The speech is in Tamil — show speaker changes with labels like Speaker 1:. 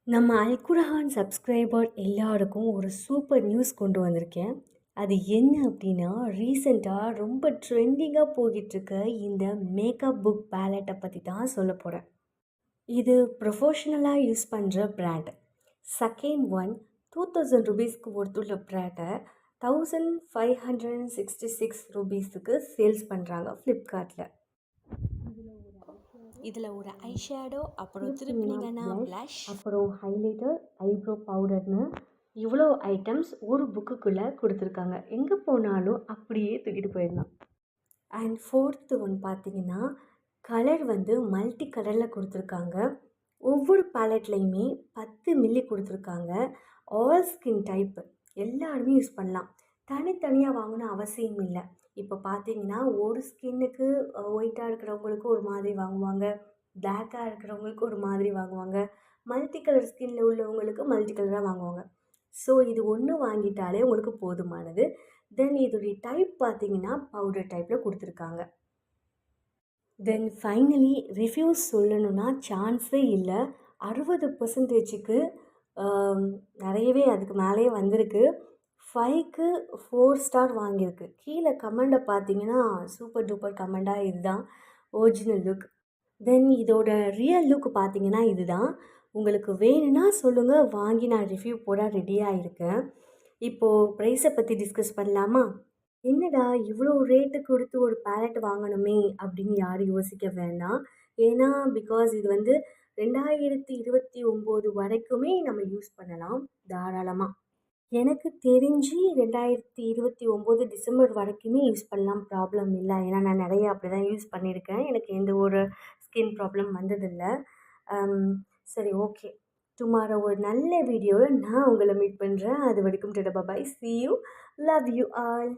Speaker 1: நம்ம அல்குரஹான் சப்ஸ்கிரைபர் எல்லாருக்கும் ஒரு சூப்பர் நியூஸ் கொண்டு வந்திருக்கேன். அது என்ன அப்படின்னா, ரீசெண்டாக ரொம்ப ட்ரெண்டிங்காக போயிட்டுருக்க இந்த மேக்கப் புக் பேலட்டை பற்றி தான் சொல்ல போகிறேன். இது ப்ரொஃபஷ்னலாக யூஸ் பண்ணுற பிராண்ட். செகண்ட் ஒன் ₹2000 ஒருத்துள்ள பிராண்டை 1566 சேல்ஸ் பண்ணுறாங்க ஃப்ளிப்கார்ட்டில். இதில் ஒரு ஐஷேடோ, அப்புறம் திருப்பினீங்கன்னா ப்ளஷ், அப்புறம் ஹைலைட்டர், ஐப்ரோ பவுடர்னு இவ்வளோ ஐட்டம்ஸ் ஒரு புக்குக்குள்ளே கொடுத்துருக்காங்க. எங்கே போனாலும் அப்படியே தூக்கிட்டு போயிடலாம். அண்ட் ஃபோர்த்து ஒன் பார்த்தீங்கன்னா, கலர் வந்து மல்டி கலரில் கொடுத்துருக்காங்க. ஒவ்வொரு பேலட்லேயுமே 10 மில்லி கொடுத்துருக்காங்க. ஆல் ஸ்கின் டைப்பு எல்லாருமே யூஸ் பண்ணலாம். தனித்தனியாக வாங்கணும் அவசியம் இல்லை. இப்போ பார்த்தீங்கன்னா, ஒரு ஸ்கின்னுக்கு ஒயிட்டாக இருக்கிறவங்களுக்கு ஒரு மாதிரி வாங்குவாங்க, பிளாக்காக இருக்கிறவங்களுக்கு ஒரு மாதிரி வாங்குவாங்க, மல்டி கலர் ஸ்கின்னில் உள்ளவங்களுக்கு மல்டி கலராக வாங்குவாங்க. ஸோ இது ஒன்று வாங்கிட்டாலே உங்களுக்கு போதுமானது. தென் இதோடைய டைப் பார்த்தீங்கன்னா பவுடர் டைப்பில் கொடுத்துருக்காங்க. தென் ஃபைனலி ரிவ்யூஸ் சொல்லணுன்னா சான்ஸே இல்லை. 60%க்கு நிறையவே அதுக்கு மேலேயே வந்திருக்கு. 5க்கு 4 ஸ்டார் வாங்கியிருக்கு. கீழே கமெண்டை பார்த்தீங்கன்னா சூப்பர் டூப்பர் கமெண்டாக இதுதான் ஒரிஜினல் லுக். தென் இதோட ரியல் லுக் பார்த்தீங்கன்னா இதுதான். உங்களுக்கு வேணும்னா சொல்லுங்கள், வாங்கி நான் ரிவ்யூ போட ரெடியாக இருக்கேன். இப்போது ப்ரைஸை பற்றி டிஸ்கஸ் பண்ணலாமா? என்னடா இவ்வளோ ரேட்டு கொடுத்து ஒரு பேலட் வாங்கணுமே அப்படின்னு யாரும் யோசிக்க வேண்டாம். ஏன்னா பிகாஸ் இது வந்து 2029 வரைக்குமே நம்ம யூஸ் பண்ணலாம் தாராளமாக. எனக்கு தெரிஞ்சு 2029 டிசம்பர் வரைக்குமே யூஸ் பண்ணலாம், ப்ராப்ளம் இல்லை. ஏன்னா நான் நிறைய அப்படி தான் யூஸ் பண்ணியிருக்கேன். எனக்கு எந்த ஒரு ஸ்கின் ப்ராப்ளம் வந்ததில்லை. சரி, ஓகே. டுமாரோ ஒரு நல்ல வீடியோவில் நான் உங்களை மீட் பண்ணுறேன். அது வரைக்கும் டாடா பாய், see you, love you all.